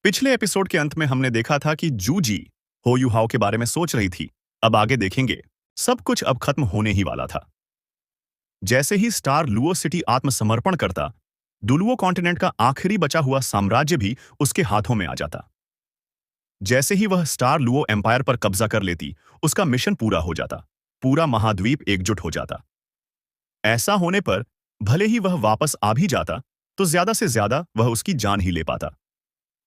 पिछले एपिसोड के अंत में हमने देखा था कि जूजी हो यू हाउ के बारे में सोच रही थी। अब आगे देखेंगे। सब कुछ अब खत्म होने ही वाला था। जैसे ही स्टार लुओ सिटी आत्मसमर्पण करता, डुलुओ कॉन्टिनेंट का आखिरी बचा हुआ साम्राज्य भी उसके हाथों में आ जाता। जैसे ही वह स्टार लुओ एम्पायर पर कब्जा कर लेती, उसका मिशन पूरा हो जाता। पूरा महाद्वीप एकजुट हो जाता। ऐसा होने पर भले ही वह वापस आ भी जाता, तो ज्यादा से ज्यादा वह उसकी जान ही ले पाता।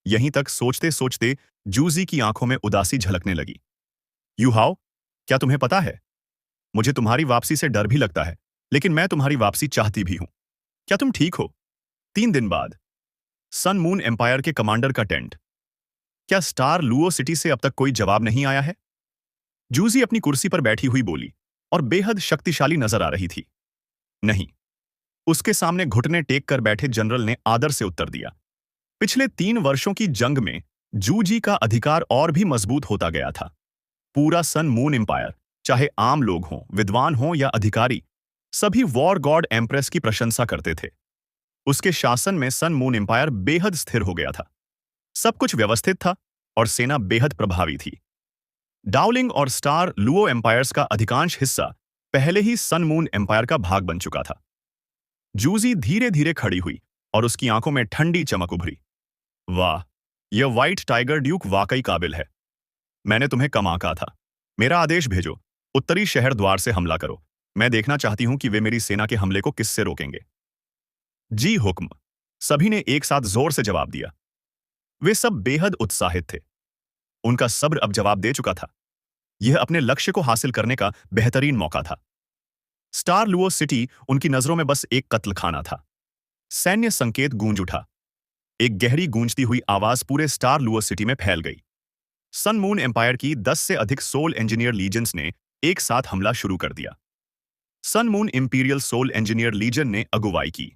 यहीं तक सोचते सोचते जूजी की आंखों में उदासी झलकने लगी। यूहाओ, क्या तुम्हें पता है, मुझे तुम्हारी वापसी से डर भी लगता है, लेकिन मैं तुम्हारी वापसी चाहती भी हूं। क्या तुम ठीक हो? 3 दिन बाद सन मून एम्पायर के कमांडर का टेंट। क्या स्टार लुओ सिटी से अब तक कोई जवाब नहीं आया है? जूजी अपनी कुर्सी पर बैठी हुई बोली और बेहद शक्तिशाली नजर आ रही थी। नहीं। उसके सामने घुटने टेक कर बैठे जनरल ने आदर से उत्तर दिया। पिछले 3 वर्षों की जंग में जूजी का अधिकार और भी मजबूत होता गया था। पूरा सन मून एम्पायर, चाहे आम लोग हों, विद्वान हों या अधिकारी, सभी वॉर गॉड एम्प्रेस की प्रशंसा करते थे। उसके शासन में सन मून एम्पायर बेहद स्थिर हो गया था। सब कुछ व्यवस्थित था और सेना बेहद प्रभावी थी। डाउलिंग और स्टार लुओ एम्पायर्स का अधिकांश हिस्सा पहले ही सन मून एम्पायर का भाग बन चुका था। जूजी धीरे धीरे खड़ी हुई और उसकी आंखों में ठंडी चमक उभरी। वाह, यह व्हाइट टाइगर ड्यूक वाकई काबिल है। मैंने तुम्हें कम आंका था। मेरा आदेश भेजो, उत्तरी शहर द्वार से हमला करो। मैं देखना चाहती हूं कि वे मेरी सेना के हमले को किससे रोकेंगे। जी हुक्म, सभी ने एक साथ जोर से जवाब दिया। वे सब बेहद उत्साहित थे। उनका सब्र अब जवाब दे चुका था। यह अपने लक्ष्य को हासिल करने का बेहतरीन मौका था। स्टार लुओ सिटी उनकी नजरों में बस एक कत्लखाना था। सैन्य संकेत गूंज उठा। एक गहरी गूंजती हुई आवाज पूरे स्टार लुओ सिटी में फैल गई। सन मून एम्पायर की 10 से अधिक सोल इंजीनियर लीजन्स ने एक साथ हमला शुरू कर दिया। Sun moon imperial soul engineer legion ने अगुवाई की।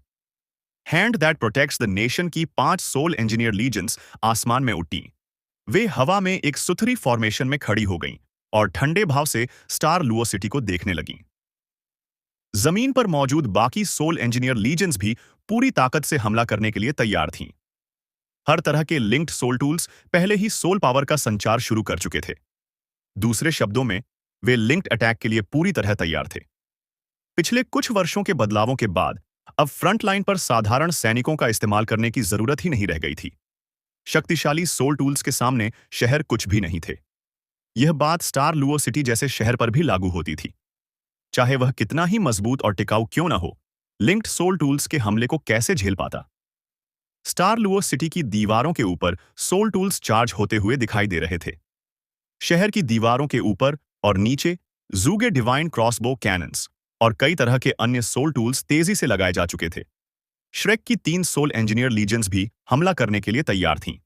Hand that protects the nation की 5 सोल इंजीनियर लीजन्स आसमान में उठी। वे हवा में एक सुथरी फॉर्मेशन में खड़ी हो गईं और ठंडे भाव से स्टार लुओ सिटी को देखने लगीं। जमीन पर मौजूद बाकी सोल इंजीनियर लीजन्स भी पूरी ताकत से हमला करने के लिए तैयार थीं। हर तरह के लिंक्ड सोल टूल्स पहले ही सोल पावर का संचार शुरू कर चुके थे। दूसरे शब्दों में, वे लिंक्ड अटैक के लिए पूरी तरह तैयार थे। पिछले कुछ वर्षों के बदलावों के बाद अब फ्रंट लाइन पर साधारण सैनिकों का इस्तेमाल करने की जरूरत ही नहीं रह गई थी। शक्तिशाली सोल टूल्स के सामने शहर कुछ भी नहीं थे। यह बात स्टार लुओ सिटी जैसे शहर पर भी लागू होती थी। चाहे वह कितना ही मजबूत और टिकाऊ क्यों न हो, लिंक्ड सोल टूल्स के हमले को कैसे झेल पाता। स्टार लुओ सिटी की दीवारों के ऊपर सोल टूल्स चार्ज होते हुए दिखाई दे रहे थे। शहर की दीवारों के ऊपर और नीचे जूगे डिवाइन क्रॉसबो कैनन्स और कई तरह के अन्य सोल टूल्स तेजी से लगाए जा चुके थे। श्रेक की 3 सोल इंजीनियर लीजन्स भी हमला करने के लिए तैयार थीं।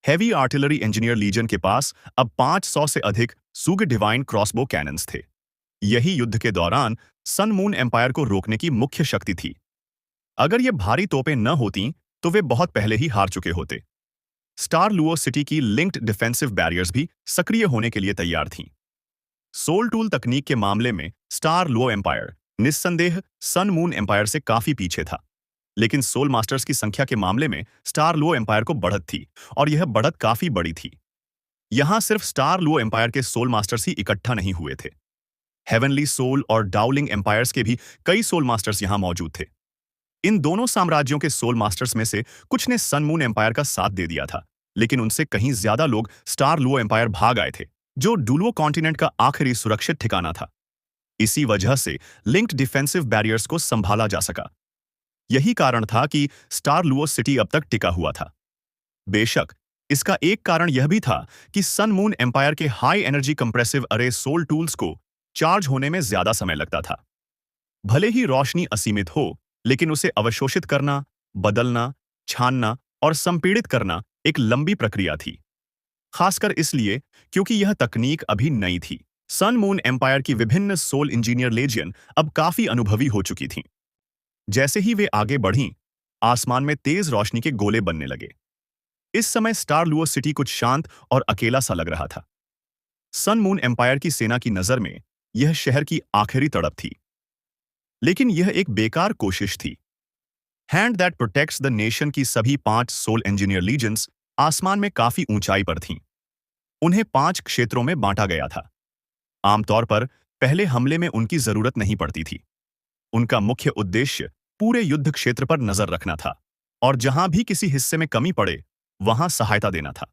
हैवी आर्टिलरी इंजीनियर लीजन के पास अब 500 से अधिक जूगे डिवाइन क्रॉसबो कैनन्स थे। यही युद्ध के दौरान सन मून एम्पायर को रोकने की मुख्य शक्ति थी। अगर ये भारी तोपें न होतीं, तो वे बहुत पहले ही हार चुके होते। स्टार लुओ सिटी की लिंक्ड डिफेंसिव बैरियर्स भी सक्रिय होने के लिए तैयार थीं। सोल टूल तकनीक के मामले में स्टार लुओ एम्पायर निस्संदेह सन मून एम्पायर से काफी पीछे था, लेकिन सोल मास्टर्स की संख्या के मामले में स्टार लुओ एम्पायर को बढ़त थी, और यह बढ़त काफी बड़ी थी। यहां सिर्फ स्टार लुओ एम्पायर के सोल मास्टर्स ही इकट्ठा नहीं हुए थे। हेवनली सोल और डाउलिंग एम्पायर्स के भी कई सोल मास्टर्स यहां मौजूद थे। इन दोनों साम्राज्यों के सोल मास्टर्स में से कुछ ने सन मून एम्पायर का साथ दे दिया था, लेकिन उनसे कहीं ज्यादा लोग स्टार लुओ एम्पायर भाग आए थे, जो डुलुओ कॉन्टिनेंट का आखिरी सुरक्षित ठिकाना था। इसी वजह से लिंक्ड डिफेंसिव बैरियर्स को संभाला जा सका। यही कारण था कि स्टार लुओ सिटी अब तक टिका हुआ था। बेशक, इसका एक कारण यह भी था कि सन मून एम्पायर के हाई एनर्जी कंप्रेसिव अरे सोल टूल्स को चार्ज होने में ज्यादा समय लगता था। भले ही रोशनी असीमित हो, लेकिन उसे अवशोषित करना, बदलना, छानना और संपीड़ित करना एक लंबी प्रक्रिया थी। खासकर इसलिए क्योंकि यह तकनीक अभी नई थी। सन मून एम्पायर की विभिन्न सोल इंजीनियर लेजियन अब काफी अनुभवी हो चुकी थीं। जैसे ही वे आगे बढ़ीं, आसमान में तेज रोशनी के गोले बनने लगे। इस समय स्टार लुओ सिटी कुछ शांत और अकेला सा लग रहा था। सन मून एम्पायर की सेना की नजर में यह शहर की आखिरी तड़प थी, लेकिन यह एक बेकार कोशिश थी। Hand that protects the nation की सभी 5 सोल इंजीनियर लीजन्स आसमान में काफी ऊंचाई पर थीं। उन्हें 5 क्षेत्रों में बांटा गया था। आमतौर पर पहले हमले में उनकी जरूरत नहीं पड़ती थी। उनका मुख्य उद्देश्य पूरे युद्ध क्षेत्र पर नजर रखना था और जहां भी किसी हिस्से में कमी पड़े वहां सहायता देना था।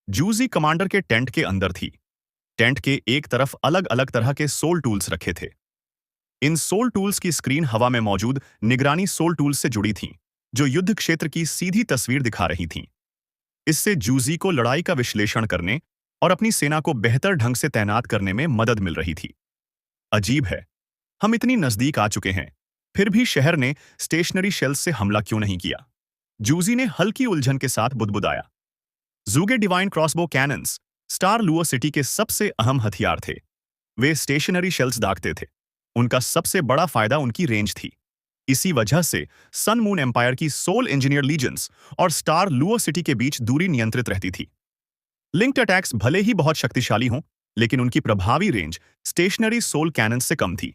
जूजी कमांडर के टेंट के अंदर थी। टेंट के एक तरफ अलग अलग तरह के सोल टूल्स रखे थे। इन सोल टूल्स की स्क्रीन हवा में मौजूद निगरानी सोल टूल्स से जुड़ी थी, जो युद्ध क्षेत्र की सीधी तस्वीर दिखा रही थीं। इससे जूजी को लड़ाई का विश्लेषण करने और अपनी सेना को बेहतर ढंग से तैनात करने में मदद मिल रही थी। अजीब है, हम इतनी नजदीक आ चुके हैं, फिर भी शहर ने स्टेशनरी शेल्स से हमला क्यों नहीं किया? जूजी ने हल्की उलझन के साथ बुदबुदाया। Zhuge divine crossbow cannons Star Luo city के सबसे अहम हथियार थे। वे स्टेशनरी शेल्स दागते थे। उनका सबसे बड़ा फायदा उनकी रेंज थी। इसी वजह से सन मून एम्पायर की सोल इंजीनियर लीजन्स और स्टार लुओ सिटी के बीच दूरी नियंत्रित रहती थी। लिंक्ड अटैक्स भले ही बहुत शक्तिशाली हों, लेकिन उनकी प्रभावी रेंज स्टेशनरी सोल कैनन्स से कम थी।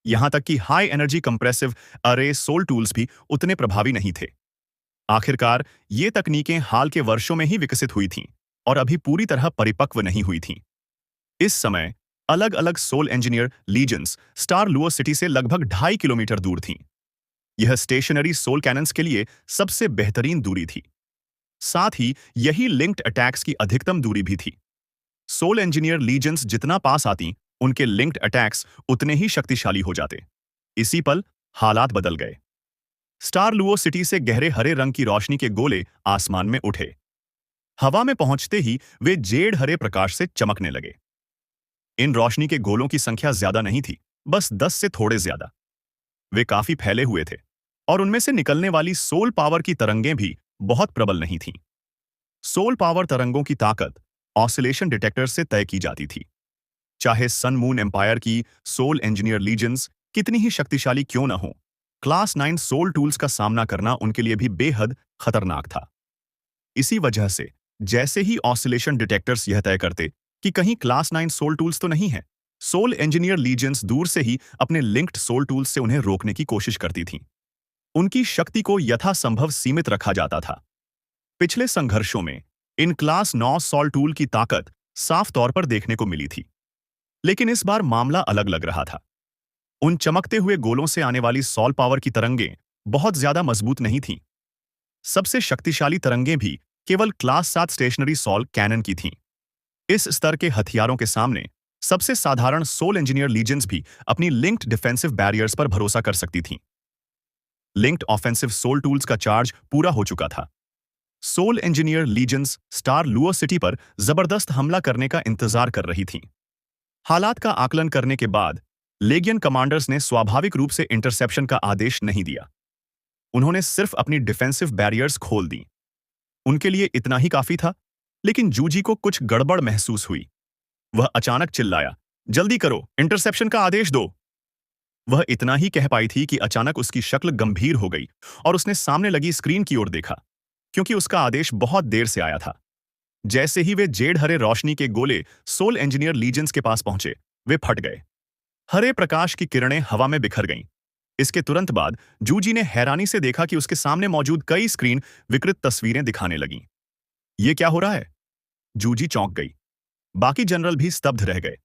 यहां तक कि हाई एनर्जी कंप्रेसिव अरे सोल टूल्स भी उतने प्रभावी नहीं थे। आखिरकार ये तकनीकें हाल के वर्षों में ही विकसित हुई थीं और अभी पूरी तरह परिपक्व नहीं हुई थीं। इस समय अलग अलग soul engineer legions star Luo city से लगभग 2.5 किलोमीटर दूर थीं। यह स्टेशनरी सोल कैनन्स के लिए सबसे बेहतरीन दूरी थी। साथ ही यही लिंक्ड अटैक्स की अधिकतम दूरी भी थी। सोल इंजीनियर लीजन्स जितना पास आती, उनके लिंक्ड अटैक्स उतने ही शक्तिशाली हो जाते। इसी पल हालात बदल गए। स्टार लुओ सिटी से गहरे हरे रंग की रोशनी के गोले आसमान में उठे। हवा में पहुंचते ही वे जेड हरे प्रकाश से चमकने लगे। इन रोशनी के गोलों की संख्या ज्यादा नहीं थी, बस 10 से थोड़े ज्यादा। वे काफी फैले हुए थे और उनमें से निकलने वाली सोल पावर की तरंगें भी बहुत प्रबल नहीं थीं। सोल पावर तरंगों की ताकत ऑसिलेशन डिटेक्टर से तय की जाती थी। चाहे सन मून एम्पायर की सोल इंजीनियर लीजन्स कितनी ही शक्तिशाली क्यों न हो, क्लास 9 सोल टूल्स का सामना करना उनके लिए भी बेहद खतरनाक था। इसी वजह से जैसे ही ऑसिलेशन डिटेक्टर्स यह तय करते कि कहीं क्लास 9 सोल टूल्स तो नहीं है, सोल इंजीनियर लीजन्स दूर से ही अपने लिंक्ड सोल टूल्स से उन्हें रोकने की कोशिश करती थीं। उनकी शक्ति को यथासंभव सीमित रखा जाता था। पिछले संघर्षों में इन क्लास 9 सोल टूल की ताकत साफ तौर पर देखने को मिली थी, लेकिन इस बार मामला अलग लग रहा था। उन चमकते हुए गोलों से आने वाली सोल पावर की तरंगें बहुत ज्यादा मजबूत नहीं थीं। सबसे शक्तिशाली तरंगें भी केवल क्लास 7 स्टेशनरी सोल कैनन की थीं। इस स्तर के हथियारों के सामने सबसे साधारण सोल इंजीनियर लीजन्स भी अपनी लिंक्ड डिफेंसिव बैरियर्स पर भरोसा कर सकती थीं। लिंक्ड ऑफेंसिव सोल टूल्स का चार्ज पूरा हो चुका था। Soul engineer legions star Luo city पर जबरदस्त हमला करने का इंतजार कर रही थीं। हालात का आकलन करने के बाद लेगियन कमांडर्स ने स्वाभाविक रूप से इंटरसेप्शन का आदेश नहीं दिया। उन्होंने सिर्फ अपनी डिफेंसिव बैरियर्स खोल दी। उनके लिए इतना ही काफी था, लेकिन जूजी को कुछ गड़बड़ महसूस हुई। वह अचानक चिल्लाया, जल्दी करो, इंटरसेप्शन का आदेश दो। वह इतना ही कह पाई थी कि अचानक उसकी शक्ल गंभीर हो गई और उसने सामने लगी स्क्रीन की ओर देखा, क्योंकि उसका आदेश बहुत देर से आया था। जैसे ही वे जेड हरे रोशनी के गोले सोल इंजीनियर लीजन्स के पास पहुंचे, वे फट गए। हरे प्रकाश की किरणें हवा में बिखर गईं। इसके तुरंत बाद जूजी ने हैरानी से देखा कि उसके सामने मौजूद कई स्क्रीन विकृत तस्वीरें दिखाने लगीं। ये क्या हो रहा है? जूजी चौंक गई। बाकी जनरल भी स्तब्ध रह गए।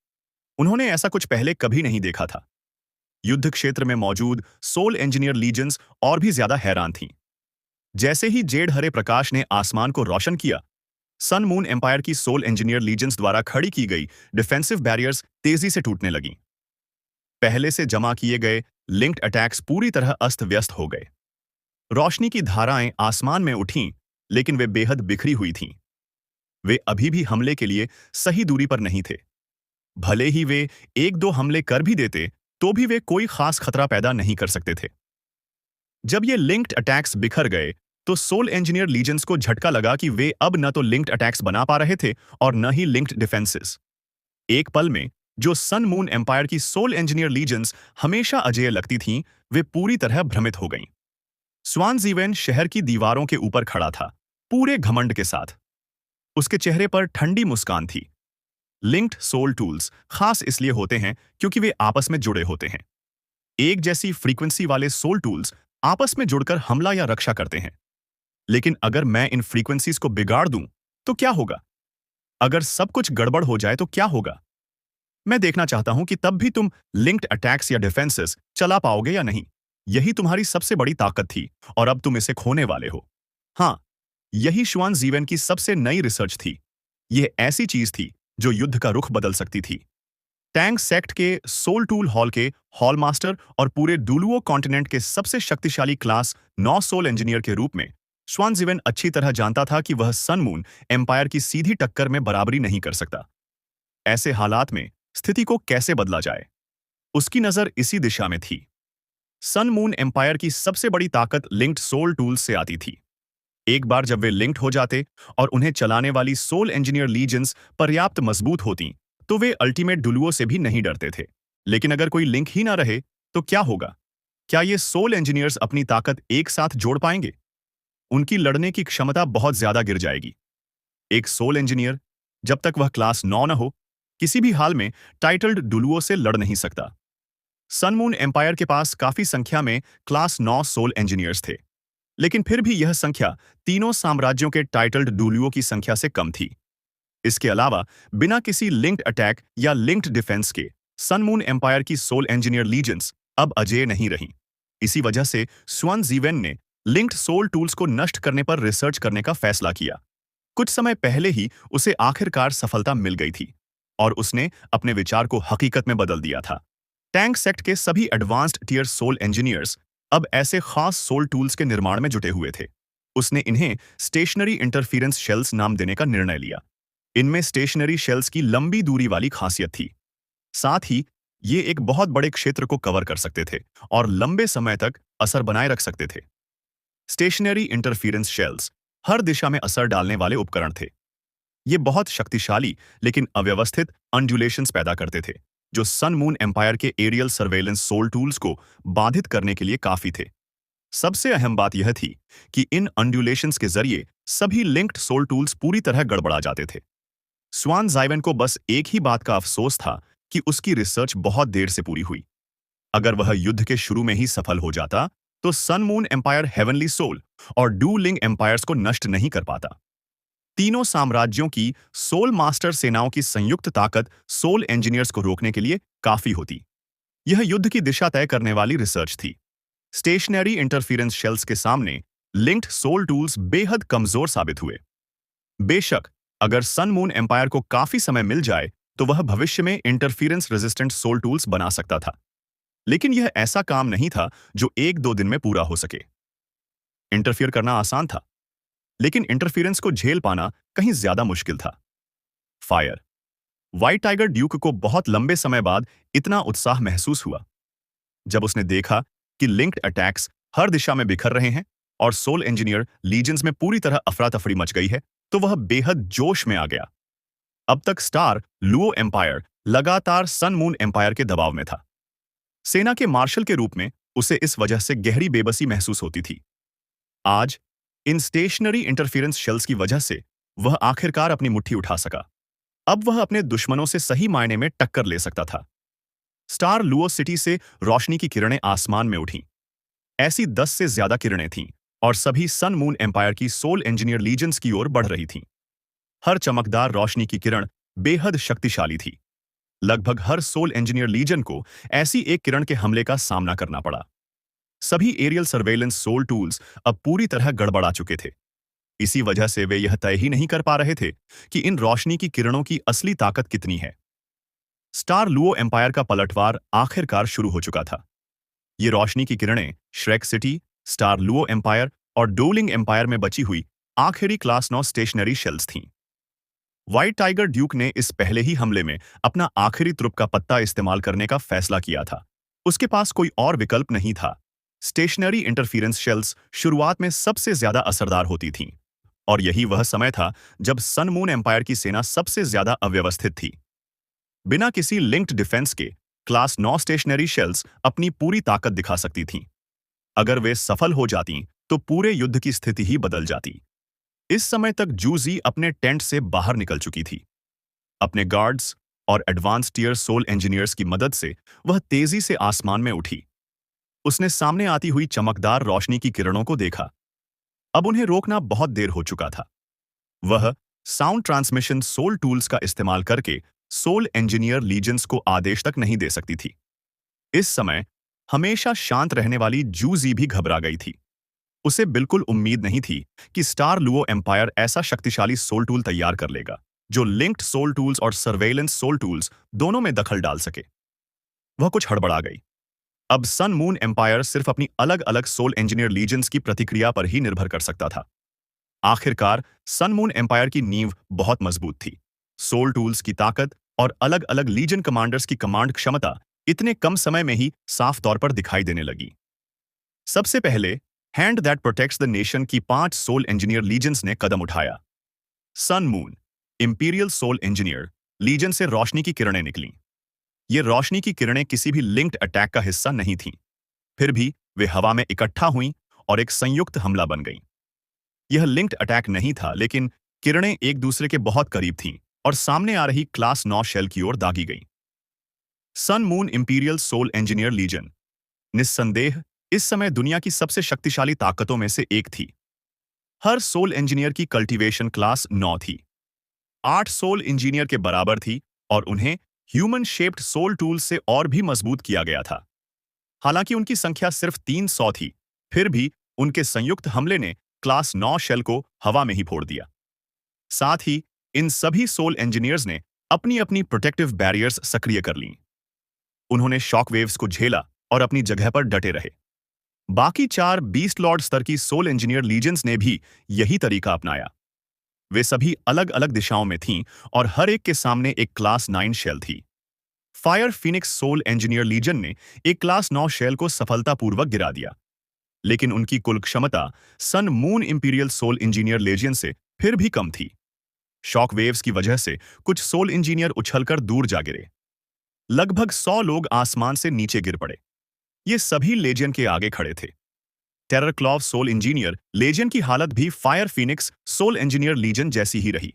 उन्होंने ऐसा कुछ पहले कभी नहीं देखा था। युद्ध क्षेत्र में मौजूद सोल इंजीनियर लीजन्स और भी ज्यादा हैरान थीं। जैसे ही जेड हरे प्रकाश ने आसमान को रोशन किया, सन मून एम्पायर की सोल इंजीनियर लीजन्स द्वारा खड़ी की गई डिफेंसिव बैरियर्स तेजी से टूटने लगीं। पहले से जमा किए गए लिंक्ड अटैक्स पूरी तरह अस्त व्यस्त हो गए। रोशनी की धाराएं आसमान में उठीं, लेकिन वे बेहद बिखरी हुई थीं। वे अभी भी हमले के लिए सही दूरी पर नहीं थे। भले ही वे 1-2 हमले कर भी देते, तो भी वे कोई खास खतरा पैदा नहीं कर सकते थे। जब ये लिंक्ड अटैक्स बिखर गए, तो सोल इंजीनियर लीजन्स को झटका लगा कि वे अब न तो लिंक्ड अटैक्स बना पा रहे थे और न ही लिंक्ड डिफेंसेस। एक पल में जो सन मून एम्पायर की सोल इंजीनियर लीजन्स हमेशा अजेय लगती थीं, वे पूरी तरह भ्रमित हो गईं। स्वानजीवेन शहर की दीवारों के ऊपर खड़ा था, पूरे घमंड के साथ। उसके चेहरे पर ठंडी मुस्कान थी। लिंक्ड सोल टूल्स खास इसलिए होते हैं क्योंकि वे आपस में जुड़े होते हैं। एक जैसी फ्रीक्वेंसी वाले सोल टूल्स आपस में जुड़कर हमला या रक्षा करते हैं। लेकिन अगर मैं इन फ्रीक्वेंसीज को बिगाड़ दूं, तो क्या होगा? अगर सब कुछ गड़बड़ हो जाए तो क्या होगा? मैं देखना चाहता हूं कि तब भी तुम लिंक्ड अटैक्स या डिफेंसेस चला पाओगे या नहीं। यही तुम्हारी सबसे बड़ी ताकत थी, और अब तुम इसे खोने वाले हो। हाँ, यही श्वान जीवन की सबसे नई रिसर्च थी। यह ऐसी चीज थी जो युद्ध का रुख बदल सकती थी। टैंक सेक्ट के सोल टूल हॉल के हॉल मास्टर और पूरे डुलुओ कॉन्टिनेंट के सबसे शक्तिशाली क्लास 9 सोल इंजीनियर के रूप में श्वानजीवन अच्छी तरह जानता था कि वह सन मून एम्पायर की सीधी टक्कर में बराबरी नहीं कर सकता। ऐसे हालात में स्थिति को कैसे बदला जाए, उसकी नजर इसी दिशा में थी। सन मून एम्पायर की सबसे बड़ी ताकत लिंक्ड सोल टूल्स से आती थी। एक बार जब वे लिंक्ड हो जाते और उन्हें चलाने वाली सोल इंजीनियर लीजन्स पर्याप्त मजबूत होती, तो वे अल्टीमेट डुलुओ से भी नहीं डरते थे। लेकिन अगर कोई लिंक ही ना रहे, तो क्या होगा? क्या ये सोल इंजीनियर्स अपनी ताकत एक साथ जोड़ पाएंगे? उनकी लड़ने की क्षमता बहुत ज्यादा गिर जाएगी। एक सोल इंजीनियर, जब तक वह क्लास 9 न हो, किसी भी हाल में टाइटल्ड डुलुओ से लड़ नहीं सकता। सनमून एम्पायर के पास काफी संख्या में क्लास 9 सोल इंजीनियर्स थे, लेकिन फिर भी यह संख्या तीनों साम्राज्यों के टाइटल्ड डुलुओ की संख्या से कम थी। इसके अलावा बिना किसी लिंक्ड अटैक या लिंक्ड डिफेंस के सनमून एम्पायर की सोल इंजीनियर लीजेंड्स अब अजेय नहीं रहीं। इसी वजह से स्वान जीवेन ने लिंक्ड सोल टूल्स को नष्ट करने पर रिसर्च करने का फैसला किया। कुछ समय पहले ही उसे आखिरकार सफलता मिल गई थी, और उसने अपने विचार को हकीकत में बदल दिया था। टैंक सेक्ट के सभी एडवांस्ड टियर सोल इंजीनियर्स अब ऐसे खास सोल टूल्स के निर्माण में जुटे हुए थे। उसने इन्हें स्टेशनरी इंटरफेरेंस शेल्स नाम देने का निर्णय लिया। इनमें स्टेशनरी शेल्स की लंबी दूरी वाली खासियत थी। साथ ही ये एक बहुत बड़े क्षेत्र को कवर कर सकते थे और लंबे समय तक असर बनाए रख सकते थे। स्टेशनरी इंटरफेरेंस शेल्स हर दिशा में असर डालने वाले उपकरण थे। ये बहुत शक्तिशाली लेकिन अव्यवस्थित अंडुलेशंस पैदा करते थे, जो सन मून एम्पायर के एरियल सर्वेलेंस सोल टूल्स को बाधित करने के लिए काफी थे। सबसे अहम बात यह थी कि इन अंडुलेशंस के जरिए सभी लिंक्ड सोल टूल्स पूरी तरह गड़बड़ा जाते थे। स्वान जाइवन को बस एक ही बात का अफसोस था कि उसकी रिसर्च बहुत देर से पूरी हुई। अगर वह युद्ध के शुरू में ही सफल हो जाता, तो sun moon empire heavenly soul और डू लिंग एम्पायर्स को नष्ट नहीं कर पाता। तीनों साम्राज्यों की सोल मास्टर सेनाओं की संयुक्त ताकत सोल इंजीनियर्स को रोकने के लिए काफी होती। यह युद्ध की दिशा तय करने वाली रिसर्च थी। स्टेशनरी इंटरफेरेंस शेल्स के सामने लिंक्ड सोल टूल्स बेहद कमजोर साबित हुए। बेशक अगर सन मून एम्पायर को काफी समय मिल जाए, तो वह भविष्य में इंटरफेरेंस रेजिस्टेंट सोल टूल्स बना सकता था। लेकिन यह ऐसा काम नहीं था जो 1-2 दिन में पूरा हो सके। इंटरफियर करना आसान था, लेकिन इंटरफेरेंस को झेल पाना कहीं ज्यादा मुश्किल था। फायर। व्हाइट टाइगर ड्यूक को बहुत लंबे समय बाद इतना उत्साह महसूस हुआ। जब उसने देखा कि लिंक्ड अटैक्स हर दिशा में बिखर रहे हैं और सोल इंजीनियर लीजेंस में पूरी तरह अफरा तफरी मच गई है, तो वह बेहद जोश में आ गया। अब तक स्टार लुओ एम्पायर लगातार सन मून एम्पायर के दबाव में था। सेना के मार्शल के रूप में उसे इस वजह से गहरी बेबसी महसूस होती थी। आज इन स्टेशनरी इंटरफेरेंस शेल्स की वजह से वह आखिरकार अपनी मुट्ठी उठा सका। अब वह अपने दुश्मनों से सही मायने में टक्कर ले सकता था। स्टार लुओ सिटी से रोशनी की किरणें आसमान में उठीं। ऐसी 10 से ज्यादा किरणें थीं और सभी सन मून एम्पायर की सोल इंजीनियर लीजेंस की ओर बढ़ रही थीं। हर चमकदार रोशनी की किरण बेहद शक्तिशाली थी। लगभग हर सोल इंजीनियर लीजन को ऐसी एक किरण के हमले का सामना करना पड़ा। सभी एरियल सर्वेलेंस सोल टूल्स अब पूरी तरह गड़बड़ा चुके थे। इसी वजह से वे यह तय ही नहीं कर पा रहे थे कि इन रोशनी की किरणों की असली ताकत कितनी है। स्टार लुओ एम्पायर का पलटवार आखिरकार शुरू हो चुका था। ये रोशनी की किरणें Shrek city, star Luo empire और डोलिंग एम्पायर में बची हुई आखिरी क्लास 9 स्टेशनरी शेल्स थीं। व्हाइट टाइगर ड्यूक ने इस पहले ही हमले में अपना आखिरी तुरुप का पत्ता इस्तेमाल करने का फैसला किया था। उसके पास कोई और विकल्प नहीं था। स्टेशनरी इंटरफेरेंस शेल्स शुरुआत में सबसे ज्यादा असरदार होती थीं, और यही वह समय था जब सन मून एम्पायर की सेना सबसे ज्यादा अव्यवस्थित थी। बिना किसी लिंक्ड डिफेंस के क्लास 9 स्टेशनरी शेल्स अपनी पूरी ताकत दिखा सकती थीं। अगर वे सफल हो जातीं, तो पूरे युद्ध की स्थिति ही बदल जाती। इस समय तक जूजी अपने टेंट से बाहर निकल चुकी थी। अपने गार्ड्स और एडवांस टियर सोल इंजीनियर्स की मदद से वह तेजी से आसमान में उठी। उसने सामने आती हुई चमकदार रोशनी की किरणों को देखा। अब उन्हें रोकना बहुत देर हो चुका था। वह साउंड ट्रांसमिशन सोल टूल्स का इस्तेमाल करके सोल इंजीनियर लीजेंस को आदेश तक नहीं दे सकती थी। इस समय हमेशा शांत रहने वाली जूजी भी घबरा गई थी। उसे बिल्कुल उम्मीद नहीं थी कि स्टार लुओ एम्पायर ऐसा शक्तिशाली सोल टूल तैयार कर लेगा जो लिंक्ड सोल टूल्स और सर्वेलेंस सोल टूल्स दोनों में दखल डाल सके। वह कुछ हड़बड़ा गई। अब सन मून एम्पायर सिर्फ अपनी अलग अलग सोल इंजीनियर लीजेंस की प्रतिक्रिया पर ही निर्भर कर सकता था। आखिरकार सन मून एम्पायर की नींव बहुत मजबूत थी। सोल टूल्स की ताकत और अलग अलग लीजन कमांडर्स की कमांड क्षमता इतने कम समय में ही साफ तौर पर दिखाई देने लगी। सबसे पहले hand that protects the nation की 5 सोल इंजीनियर लीजेंस ने कदम उठाया। Sun moon imperial soul engineer legion से रोशनी की किरणें निकलीं। ये रोशनी की किरणें किसी भी लिंक्ड अटैक का हिस्सा नहीं थीं। फिर भी वे हवा में इकट्ठा हुईं और एक संयुक्त हमला बन गईं। यह लिंक्ड अटैक नहीं था, लेकिन किरणें एक दूसरे के बहुत करीब थीं और सामने आ रही क्लास 9 शेल की ओर दागी गईं। Sun moon imperial soul engineer legion निस्संदेह इस समय दुनिया की सबसे शक्तिशाली ताकतों में से एक थी। हर सोल इंजीनियर की कल्टीवेशन क्लास 9 थी। 8 सोल इंजीनियर के बराबर थी और उन्हें ह्यूमन शेप्ड सोल टूल से और भी मजबूत किया गया था। हालांकि उनकी संख्या सिर्फ 300 थी, फिर भी उनके संयुक्त हमले ने क्लास 9 शेल को हवा में ही फोड़ दिया। साथ ही इन सभी सोल इंजीनियर्स ने अपनी अपनी प्रोटेक्टिव बैरियर्स सक्रिय कर लीं। उन्होंने शॉकवेव्स को झेला और अपनी जगह पर डटे रहे। बाकी 4 बीस्ट लॉर्ड स्तर की सोल इंजीनियर लीजेंस ने भी यही तरीका अपनाया। वे सभी अलग अलग दिशाओं में थीं और हर एक के सामने एक क्लास 9 शेल थी। Fire phoenix soul engineer legion ने एक क्लास 9 शेल को सफलतापूर्वक गिरा दिया, लेकिन उनकी कुल क्षमता sun moon imperial soul engineer legion से फिर भी कम थी। शॉक वेव्स की वजह से कुछ सोल इंजीनियर उछलकर दूर जा गिरे। लगभग 100 लोग आसमान से नीचे गिर पड़े। ये सभी लेजियन के आगे खड़े थे। Terror claw soul engineer legion की हालत भी fire phoenix soul engineer legion जैसी ही रही।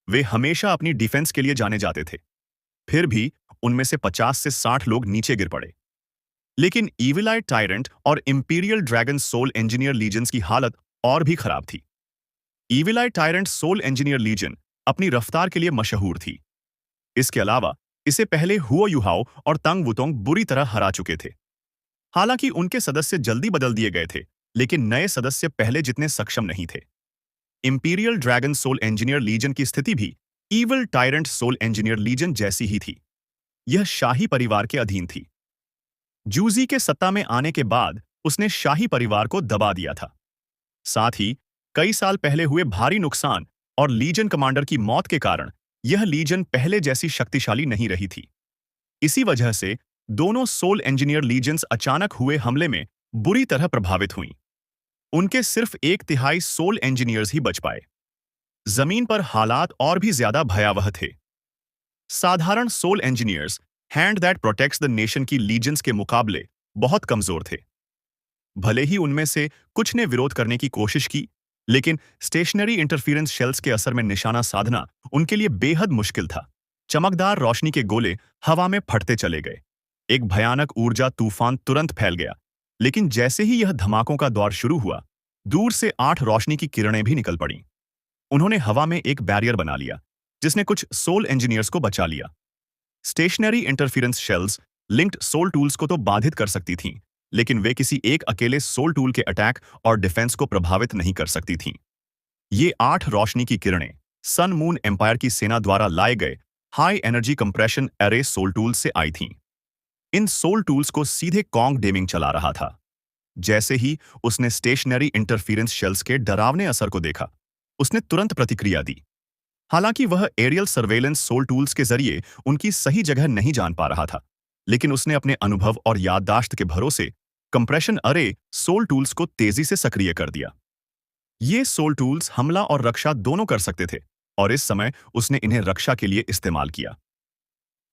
वे हमेशा अपनी डिफेंस के लिए जाने जाते थे। फिर भी उनमें से 50 से 60 लोग नीचे गिर पड़े। लेकिन ईविल-आइड टायरेंट और imperial dragon soul engineer legions की हालत और भी खराब थी। Evil eyed tyrant soul engineer legion अपनी रफ्तार के लिए मशहूर थी। इसके अलावा इसे पहले हुओ युहाओ और तंग वुतोंग बुरी तरह हरा चुके थे। हालांकि उनके सदस्य जल्दी बदल दिए गए थे, लेकिन नए सदस्य पहले जितने सक्षम नहीं थे। Imperial dragon soul engineer legion की स्थिति भी evil tyrant soul engineer legion जैसी ही थी। यह शाही परिवार के अधीन थी। जूजी के सत्ता में आने के बाद उसने शाही परिवार को दबा दिया था। साथ ही कई साल पहले हुए भारी नुकसान और लीजन कमांडर की मौत के कारण यह लीजन पहले जैसी शक्तिशाली नहीं रही थी। इसी वजह से दोनों सोल इंजीनियर लीजन्स अचानक हुए हमले में बुरी तरह प्रभावित हुईं। उनके सिर्फ 1/3 सोल इंजीनियर्स ही बच पाए। जमीन पर हालात और भी ज्यादा भयावह थे। साधारण soul engineers hand that protects the nation की लीजन्स के मुकाबले बहुत कमजोर थे। भले ही उनमें से कुछ ने विरोध करने की कोशिश की, लेकिन स्टेशनरी इंटरफेरेंस शेल्स के असर में निशाना साधना उनके लिए बेहद मुश्किल था। चमकदार रोशनी के गोले हवा में फटते चले गए। एक भयानक ऊर्जा तूफान तुरंत फैल गया, लेकिन जैसे ही यह धमाकों का दौर शुरू हुआ, दूर से 8 रोशनी की किरणें भी निकल पड़ीं। उन्होंने हवा में एक बैरियर बना लिया, जिसने कुछ सोल इंजीनियर्स को बचा लिया। Stationary interference shells linked soul tools को तो बाधित कर सकती थीं, लेकिन वे किसी एक अकेले सोल टूल के अटैक और डिफेंस को प्रभावित नहीं कर सकती थीं। ये 8 रोशनी की किरणें सन मून एम्पायर की सेना द्वारा लाए गए high energy compression array soul tools से आई थीं। इन सोल टूल्स को सीधे कॉन्ग डेमिंग चला रहा था। जैसे ही उसने स्टेशनरी इंटरफेरेंस शेल्स के डरावने असर को देखा, उसने तुरंत प्रतिक्रिया दी। हालांकि वह एरियल सर्वेलेंस सोल टूल्स के जरिए उनकी सही जगह नहीं जान पा रहा था, लेकिन उसने अपने अनुभव और याददाश्त के भरोसे कंप्रेशन अरे सोल टूल्स को तेजी से सक्रिय कर दिया। ये सोल टूल्स हमला और रक्षा दोनों कर सकते थे, और इस समय उसने इन्हें रक्षा के लिए इस्तेमाल किया।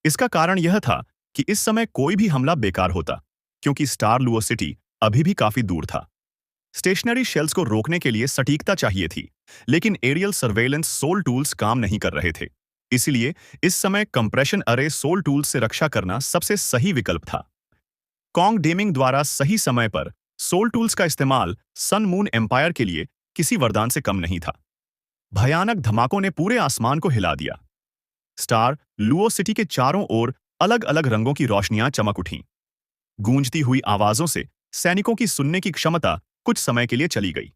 इसका कारण यह था कि इस समय कोई भी हमला बेकार होता, क्योंकि स्टार लुओ सिटी अभी भी काफी दूर था। स्टेशनरी शेल्स को रोकने के लिए सटीकता चाहिए थी, लेकिन एरियल सर्वेलेंस सोल टूल्स काम नहीं कर रहे थे। इसलिए इस समय कंप्रेशन अरे सोल टूल्स से रक्षा करना सबसे सही विकल्प था। कॉन्ग डेमिंग द्वारा सही समय पर सोल टूल्स का इस्तेमाल सन मून एम्पायर के लिए किसी वरदान से कम नहीं था। भयानक धमाकों ने पूरे आसमान को हिला दिया। स्टार लुओ सिटी के चारों ओर अलग अलग रंगों की रोशनियां चमक उठीं। गूंजती हुई आवाजों से सैनिकों की सुनने की क्षमता कुछ समय के लिए चली गई।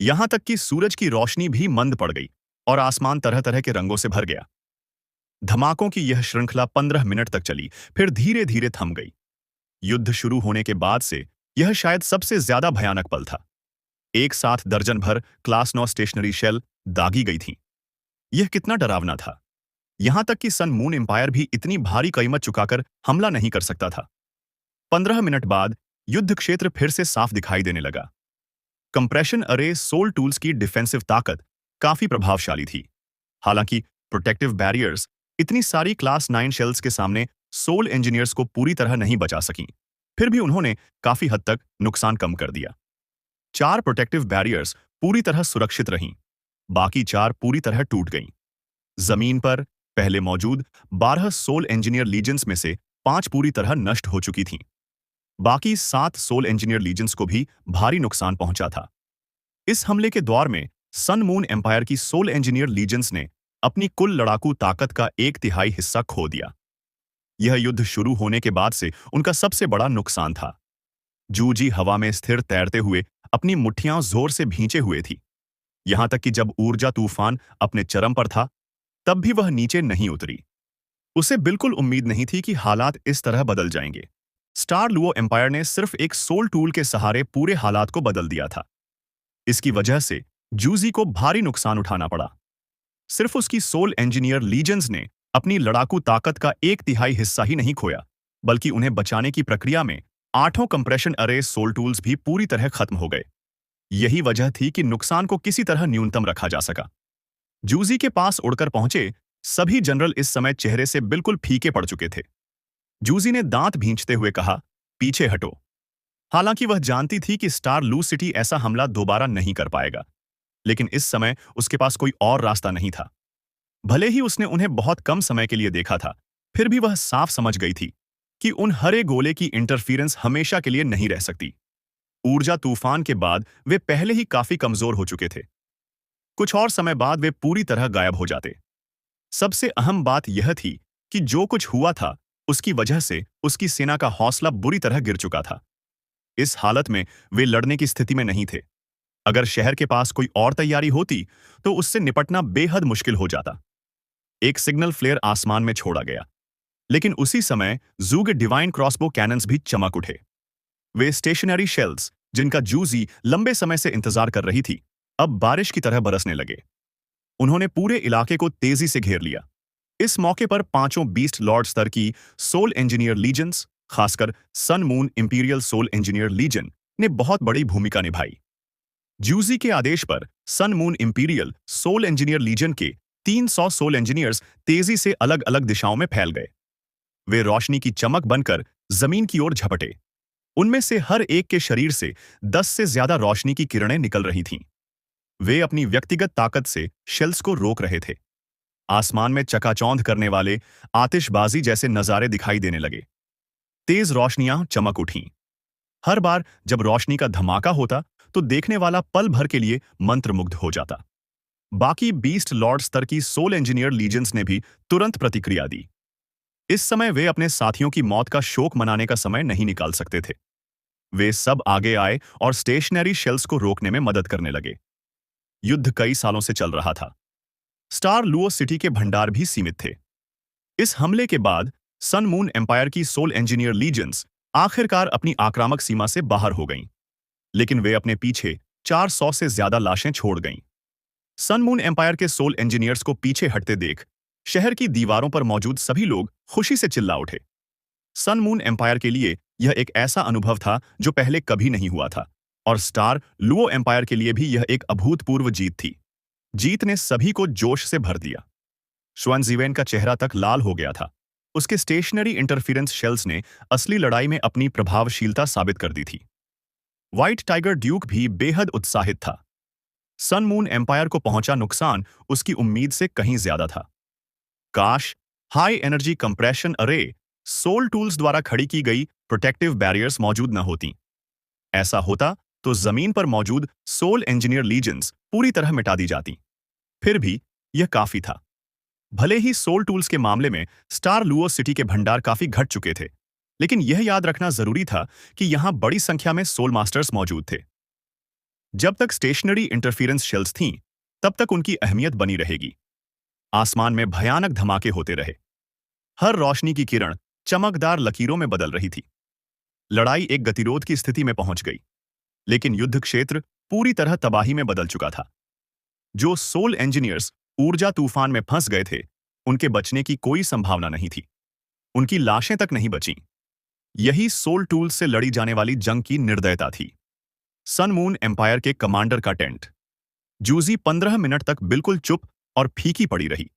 यहां तक कि सूरज की रोशनी भी मंद पड़ गई और आसमान तरह तरह के रंगों से भर गया। धमाकों की यह श्रृंखला 15 मिनट तक चली, फिर धीरे धीरे थम गई। युद्ध शुरू होने के बाद से यह शायद सबसे ज्यादा भयानक पल था। एक साथ दर्जन भर क्लास 9 स्टेशनरी शेल दागी गई थीं। यह कितना डरावना था। यहां तक कि सन मून एम्पायर भी इतनी भारी कीमत चुकाकर हमला नहीं कर सकता था। 15 मिनट बाद युद्ध क्षेत्र फिर से साफ दिखाई देने लगा। कंप्रेशन अरे सोल टूल्स की डिफेंसिव ताकत काफी प्रभावशाली थी। हालांकि प्रोटेक्टिव बैरियर्स इतनी सारी क्लास 9 शेल्स के सामने सोल इंजीनियर्स को पूरी तरह नहीं बचा सकीं, फिर भी उन्होंने काफी हद तक नुकसान कम कर दिया। 4 प्रोटेक्टिव बैरियर्स पूरी तरह सुरक्षित रहीं, बाकी 4 पूरी तरह टूट गईं। जमीन पर पहले मौजूद 12 सोल इंजीनियर लीजेंस में से 5 पूरी तरह नष्ट हो चुकी थीं। बाकी 7 सोल इंजीनियर लीजेंस को भी भारी नुकसान पहुंचा था। इस हमले के दौर में सन मून एम्पायर की सोल इंजीनियर लीजेंस ने अपनी कुल लड़ाकू ताकत का 1/3 हिस्सा खो दिया। यह युद्ध शुरू होने के बाद से उनका सबसे बड़ा नुकसान था। जूजी हवा में स्थिर तैरते हुए अपनी मुट्ठियां जोर से भींचे हुए थी। यहां तक कि जब ऊर्जा तूफान अपने चरम पर था, तब भी वह नीचे नहीं उतरी। उसे बिल्कुल उम्मीद नहीं थी कि हालात इस तरह बदल जाएंगे। स्टार लुओ एम्पायर ने सिर्फ एक सोल टूल के सहारे पूरे हालात को बदल दिया था। इसकी वजह से जूजी को भारी नुकसान उठाना पड़ा। सिर्फ उसकी सोल इंजीनियर लीजेंस ने अपनी लड़ाकू ताकत का 1/3 हिस्सा ही नहीं खोया, बल्कि उन्हें बचाने की प्रक्रिया में 8 कंप्रेशन अरे सोल टूल्स भी पूरी तरह खत्म हो गए। यही वजह थी कि नुकसान को किसी तरह न्यूनतम रखा जा सका। जूजी के पास उड़कर पहुंचे सभी जनरल इस समय चेहरे से बिल्कुल फीके पड़ चुके थे। जूजी ने दांत भींचते हुए कहा, पीछे हटो। हालांकि वह जानती थी कि स्टार लू सिटी ऐसा हमला दोबारा नहीं कर पाएगा, लेकिन इस समय उसके पास कोई और रास्ता नहीं था। भले ही उसने उन्हें बहुत कम समय के लिए देखा था, फिर भी वह साफ समझ गई थी कि उन हरे गोले की इंटरफेरेंस हमेशा के लिए नहीं रह सकती। ऊर्जा तूफान के बाद वे पहले ही काफी कमजोर हो चुके थे। कुछ और समय बाद वे पूरी तरह गायब हो जाते। सबसे अहम बात यह थी कि जो कुछ हुआ था उसकी वजह से उसकी सेना का हौसला बुरी तरह गिर चुका था। इस हालत में वे लड़ने की स्थिति में नहीं थे। अगर शहर के पास कोई और तैयारी होती तो उससे निपटना बेहद मुश्किल हो जाता। एक सिग्नल फ्लेयर आसमान में छोड़ा गया, लेकिन उसी समय जू के डिवाइन क्रॉसबो कैनन्स भी चमक उठे। वे स्टेशनरी शेल्स, जिनका जूजी लंबे समय से इंतजार कर रही थी, अब बारिश की तरह बरसने लगे। उन्होंने पूरे इलाके को तेजी से घेर लिया। इस मौके पर 5 बीस्ट लॉर्ड स्तर की सोल इंजीनियर लीजेंस, खासकर sun moon imperial soul engineer legion, ने बहुत बड़ी भूमिका निभाई। जूजी के आदेश पर sun moon imperial soul engineer legion के 300 सोल इंजीनियर्स तेजी से अलग अलग दिशाओं में फैल गए। वे रोशनी की चमक बनकर जमीन की ओर झपटे। उनमें से हर एक के शरीर से 10 से ज्यादा रोशनी की किरणें निकल रही थीं। वे अपनी व्यक्तिगत ताकत से शेल्स को रोक रहे थे। आसमान में चकाचौंध करने वाले आतिशबाजी जैसे नजारे दिखाई देने लगे। तेज रोशनियां चमक उठीं। हर बार जब रोशनी का धमाका होता तो देखने वाला पल भर के लिए मंत्रमुग्ध हो जाता। बाकी बीस्ट लॉर्ड स्तर की सोल इंजीनियर लीजेंस ने भी तुरंत प्रतिक्रिया दी। इस समय वे अपने साथियों की मौत का शोक मनाने का समय नहीं निकाल सकते थे। वे सब आगे आए और स्टेशनरी शेल्स को रोकने में मदद करने लगे। युद्ध कई सालों से चल रहा था। स्टार लुओ सिटी के भंडार भी सीमित थे। इस हमले के बाद सन मून एम्पायर की सोल इंजीनियर लीजेंस आखिरकार अपनी आक्रामक सीमा से बाहर हो गईं, लेकिन वे अपने पीछे 400 से ज्यादा लाशें छोड़ गईं। सन मून एम्पायर के सोल इंजीनियर्स को पीछे हटते देख शहर की दीवारों पर मौजूद सभी लोग खुशी से चिल्ला उठे। सन मून एम्पायर के लिए यह एक ऐसा अनुभव था जो पहले कभी नहीं हुआ था, और स्टार लुओ एम्पायर के लिए भी यह एक अभूतपूर्व जीत थी। जीत ने सभी को जोश से भर दिया। श्वानजीवेन का चेहरा तक लाल हो गया था। उसके स्टेशनरी इंटरफेरेंस शेल्स ने असली लड़ाई में अपनी प्रभावशीलता साबित कर दी थी। व्हाइट टाइगर ड्यूक भी बेहद उत्साहित था। सन मून एम्पायर को पहुंचा नुकसान उसकी उम्मीद से कहीं ज्यादा था। काश हाई एनर्जी कंप्रेशन अरे सोल टूल्स द्वारा खड़ी की गई प्रोटेक्टिव बैरियर्स मौजूद न होती। ऐसा होता तो जमीन पर मौजूद सोल इंजीनियर लीजेंड्स पूरी तरह मिटा दी जाती। फिर भी यह काफी था। भले ही सोल टूल्स के मामले में स्टार लुओ सिटी के भंडार काफी घट चुके थे, लेकिन यह याद रखना जरूरी था कि यहां बड़ी संख्या में सोल मास्टर्स मौजूद थे। जब तक स्टेशनरी इंटरफेरेंस शेल्स थीं, तब तक उनकी अहमियत बनी रहेगी। आसमान में भयानक धमाके होते रहे। हर रोशनी की किरण चमकदार लकीरों में बदल रही थी। लड़ाई एक गतिरोध की स्थिति में पहुंच गई, लेकिन युद्ध क्षेत्र पूरी तरह तबाही में बदल चुका था। जो सोल इंजीनियर्स ऊर्जा तूफान में फंस गए थे, उनके बचने की कोई संभावना नहीं थी। उनकी लाशें तक नहीं बचीं। यही सोल टूल्स से लड़ी जाने वाली जंग की निर्दयता थी। सन मून एम्पायर के कमांडर का टेंट। जूजी 15 मिनट तक बिल्कुल चुप और फीकी पड़ी रही।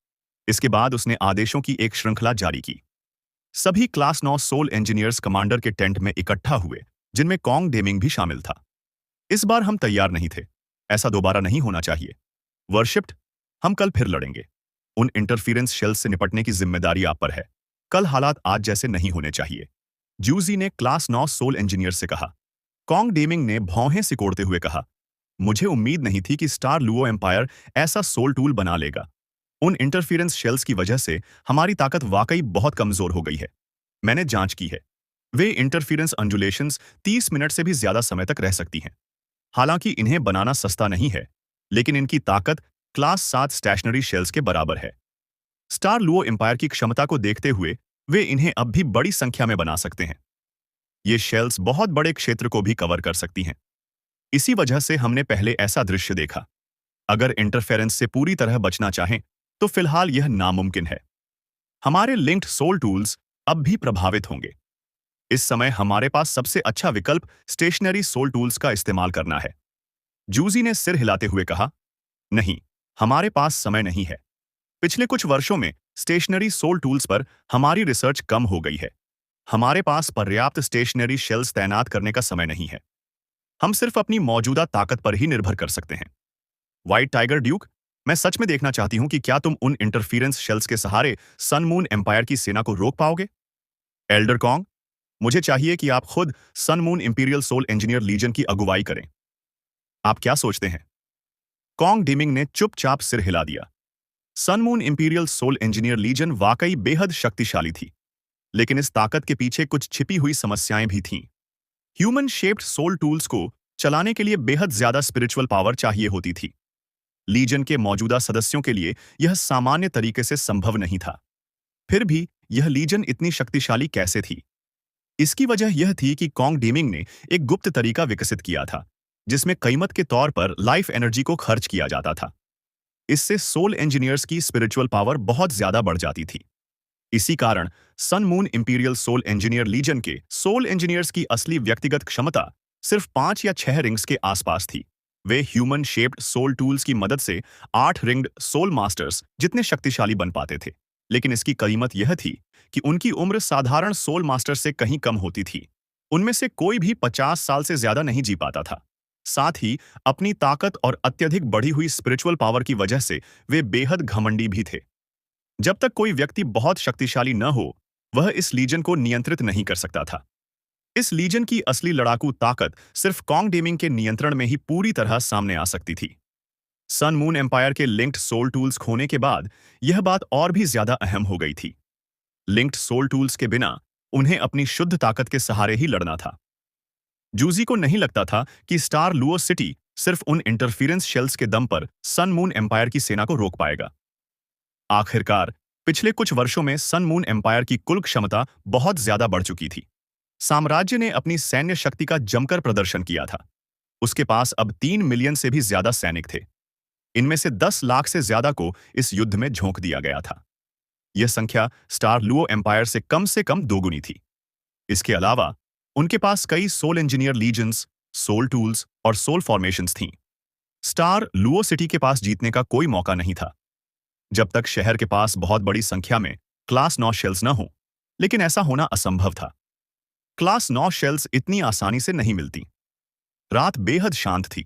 इसके बाद उसने आदेशों की एक श्रृंखला जारी की। सभी क्लास 9 सोल इंजीनियर्स कमांडर के टेंट में इकट्ठा हुए, जिनमें कॉन्ग डेमिंग भी शामिल था। इस बार हम तैयार नहीं थे। ऐसा दोबारा नहीं होना चाहिए। वर्शिप्ड, हम कल फिर लड़ेंगे। उन इंटरफेरेंस शेल्स से निपटने की जिम्मेदारी आप पर है। कल हालात आज जैसे नहीं होने चाहिए। जूजी ने क्लास 9 सोल इंजीनियर से कहा। कॉन्ग डेमिंग ने भौहें सिकोड़ते हुए कहा, मुझे उम्मीद नहीं थी कि स्टार लुओ एम्पायर ऐसा सोल टूल बना लेगा। उन इंटरफेरेंस शेल्स की वजह से हमारी ताकत वाकई बहुत कमजोर हो गई है। मैंने जांच की है। वे इंटरफेरेंस अंजुलेशंस 30 मिनट से भी ज्यादा समय तक रह सकती हैं। हालांकि इन्हें बनाना सस्ता नहीं है, लेकिन इनकी ताकत क्लास 7 स्टेशनरी शेल्स के बराबर है। स्टार लुओ एम्पायर की क्षमता को देखते हुए वे इन्हें अब भी बड़ी संख्या में बना सकते हैं। ये शेल्स बहुत बड़े क्षेत्र को भी कवर कर सकती हैं। इसी वजह से हमने पहले ऐसा दृश्य देखा। अगर इंटरफेरेंस से पूरी तरह बचना चाहें, तो फिलहाल यह नामुमकिन है। हमारे लिंक्ड सोल टूल्स अब भी प्रभावित होंगे। इस समय हमारे पास सबसे अच्छा विकल्प स्टेशनरी सोल टूल्स का इस्तेमाल करना है। जूजी ने सिर हिलाते हुए कहा, नहीं, हमारे पास समय नहीं है। पिछले कुछ वर्षों में स्टेशनरी सोल टूल्स पर हमारी रिसर्च कम हो गई है। हमारे पास पर्याप्त स्टेशनरी शेल्स तैनात करने का समय नहीं है। हम सिर्फ अपनी मौजूदा ताकत पर ही निर्भर कर सकते हैं। व्हाइट टाइगर ड्यूक, मैं सच में देखना चाहती हूं कि क्या तुम उन इंटरफेरेंस शेल्स के सहारे सन मून एम्पायर की सेना को रोक पाओगे। एल्डर कॉन्ग, मुझे चाहिए कि आप खुद sun moon imperial soul engineer legion की अगुवाई करें। आप क्या सोचते हैं। कॉन्ग डेमिंग ने चुपचाप सिर हिला दिया। Sun moon imperial soul engineer legion वाकई बेहद शक्तिशाली थी, लेकिन इस ताकत के पीछे कुछ छिपी हुई समस्याएं भी थीं। ह्यूमन शेप्ड सोल टूल्स को चलाने के लिए बेहद ज्यादा स्पिरिचुअल पावर चाहिए होती थी। लीजन के मौजूदा सदस्यों के लिए यह सामान्य तरीके से संभव नहीं था। फिर भी यह लीजन इतनी शक्तिशाली कैसे थी। इसकी वजह यह थी कि कॉन्ग डेमिंग ने एक गुप्त तरीका विकसित किया था, जिसमें कीमत के तौर पर लाइफ एनर्जी को खर्च किया जाता था। इससे सोल इंजीनियर्स की स्पिरिचुअल पावर बहुत ज्यादा बढ़ जाती थी। इसी कारण sun moon imperial soul engineer legion के सोल इंजीनियर्स की असली व्यक्तिगत क्षमता सिर्फ 5 या 6 रिंग्स के आसपास थी। वे ह्यूमन शेप्ड सोल टूल्स की मदद से 8 रिंग्ड सोल मास्टर्स जितने शक्तिशाली बन पाते थे, लेकिन इसकी कीमत यह थी कि उनकी उम्र साधारण सोल मास्टर से कहीं कम होती थी। उनमें से कोई भी 50 साल से ज्यादा नहीं जी पाता था। साथ ही अपनी ताकत और अत्यधिक बढ़ी हुई स्पिरिचुअल पावर की वजह से वे बेहद घमंडी भी थे। जब तक कोई व्यक्ति बहुत शक्तिशाली न हो, वह इस लीजन को नियंत्रित नहीं कर सकता था। इस लीजन की असली लड़ाकू ताकत सिर्फ कॉन्ग डेमिंग के नियंत्रण में ही पूरी तरह सामने आ सकती थी। सन मून एम्पायर के लिंक्ड सोल टूल्स खोने के बाद यह बात और भी ज्यादा अहम हो गई थी। लिंक्ड सोल टूल्स के बिना उन्हें अपनी शुद्ध ताकत के सहारे ही लड़ना था। जूजी को नहीं लगता था कि स्टार लुओ सिटी सिर्फ उन इंटरफेरेंस शेल्स के दम पर सन मून एम्पायर की सेना को रोक पाएगा। आखिरकार पिछले कुछ वर्षों में सन मून एम्पायर की कुल क्षमता बहुत ज्यादा बढ़ चुकी थी। साम्राज्य ने अपनी सैन्य शक्ति का जमकर प्रदर्शन किया था। उसके पास अब 3 मिलियन से भी ज्यादा सैनिक थे। इनमें से 10 लाख से ज्यादा को इस युद्ध में झोंक दिया गया था। यह संख्या स्टार लुओ एम्पायर से कम दोगुनी थी। इसके अलावा उनके पास कई soul engineer legions, soul tools और सोल फॉर्मेशंस थीं। स्टार लुओ सिटी के पास जीतने का कोई मौका नहीं था, जब तक शहर के पास बहुत बड़ी संख्या में क्लास 9 शेल्स न हो, लेकिन ऐसा होना असंभव था। क्लास 9 शेल्स इतनी आसानी से नहीं मिलती। रात बेहद शांत थी।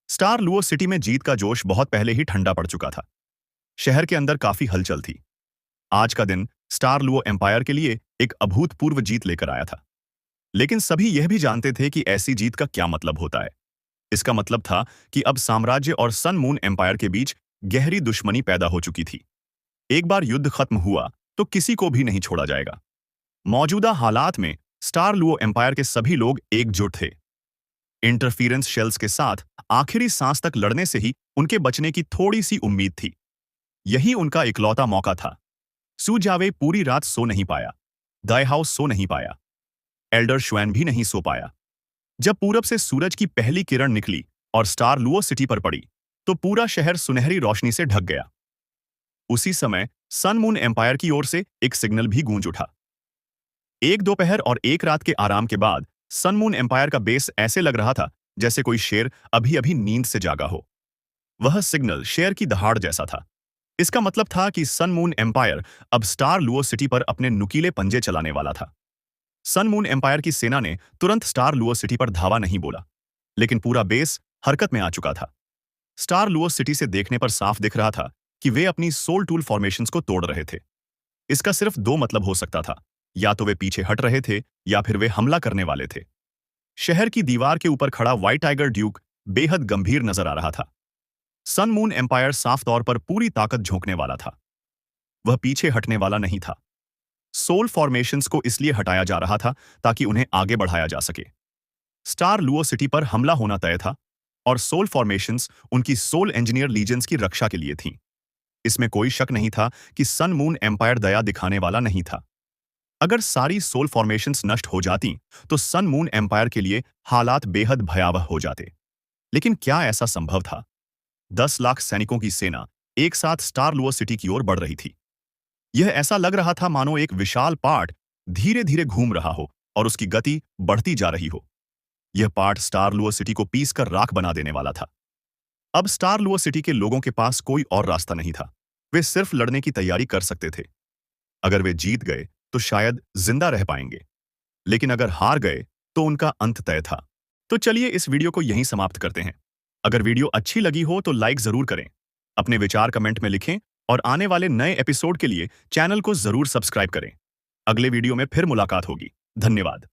स्टार लुओ सिटी में जीत का जोश बहुत पहले ही ठंडा पड़ चुका था। शहर के अंदर काफी हलचल थी। आज का दिन स्टार लुओ एम्पायर के लिए एक अभूतपूर्व जीत लेकर आया था, लेकिन सभी यह भी जानते थे कि ऐसी जीत का क्या मतलब होता है। इसका मतलब था कि अब साम्राज्य और सन मून एम्पायर के बीच गहरी दुश्मनी पैदा हो चुकी थी। एक बार युद्ध खत्म हुआ तो किसी को भी नहीं छोड़ा जाएगा। मौजूदा हालात में स्टार लुओ एम्पायर के सभी लोग एकजुट थे। इंटरफिरेंस शेल्स के साथ आखिरी सांस तक लड़ने से ही उनके बचने की थोड़ी सी उम्मीद थी। यही उनका इकलौता मौका था। सू जावे पूरी रात सो नहीं पाया। दाई हाउस सो नहीं पाया। एल्डर श्वैन भी नहीं सो पाया। जब पूरब से सूरज की पहली किरण निकली और स्टार लुओ सिटी पर पड़ी तो पूरा शहर सुनहरी रोशनी से ढक गया। उसी समय सन मून एम्पायर की ओर से एक सिग्नल भी गूंज उठा। एक दोपहर और एक रात के आराम के बाद सन मून एम्पायर का बेस ऐसे लग रहा था जैसे कोई शेर अभी अभी नींद से जागा हो। वह सिग्नल शेर की दहाड़ जैसा था। इसका मतलब था कि सन मून एम्पायर अब स्टार लुओ सिटी पर अपने नुकीले पंजे चलाने वाला था। सन मून एम्पायर की सेना ने तुरंत स्टार लुओ सिटी पर धावा नहीं बोला, लेकिन पूरा बेस हरकत में आ चुका था। स्टार लुओ सिटी से देखने पर साफ दिख रहा था कि वे अपनी सोल टूल फॉर्मेशंस को तोड़ रहे थे। इसका सिर्फ दो मतलब हो सकता था, या तो वे पीछे हट रहे थे या फिर वे हमला करने वाले थे। शहर की दीवार के ऊपर खड़ा व्हाइट टाइगर ड्यूक बेहद गंभीर नजर आ रहा था। सन मून एम्पायर साफ तौर पर पूरी ताकत झोंकने वाला था। वह पीछे हटने वाला नहीं था। सोल फॉर्मेशंस को इसलिए हटाया जा रहा था ताकि उन्हें आगे बढ़ाया जा सके। स्टार लुओ सिटी पर हमला होना तय था और सोल फॉर्मेशंस उनकी सोल इंजीनियर लीजेंस की रक्षा के लिए थीं। इसमें कोई शक नहीं था कि सन मून एम्पायर दया दिखाने वाला नहीं था। अगर सारी सोल फॉर्मेशंस नष्ट हो जाती तो सन मून एम्पायर के लिए हालात बेहद भयावह हो जाते। लेकिन क्या ऐसा संभव था? 10 लाख सैनिकों की सेना एक साथ स्टार लुओ सिटी की ओर बढ़ रही थी। यह ऐसा लग रहा था मानो एक विशाल पार्ट धीरे धीरे घूम रहा हो और उसकी गति बढ़ती जा रही हो। यह पार्ट स्टार लुओ सिटी को पीस कर राख बना देने वाला था। अब स्टार लुओ सिटी के लोगों के पास कोई और रास्ता नहीं था। वे सिर्फ लड़ने की तैयारी कर सकते थे। अगर वे जीत गए तो शायद जिंदा रह पाएंगे, लेकिन अगर हार गए तो उनका अंत तय था। तो चलिए इस वीडियो को यहीं समाप्त करते हैं। अगर वीडियो अच्छी लगी हो तो लाइक जरूर करें, अपने विचार कमेंट में लिखें और आने वाले नए एपिसोड के लिए चैनल को जरूर सब्सक्राइब करें। अगले वीडियो में फिर मुलाकात होगी। धन्यवाद।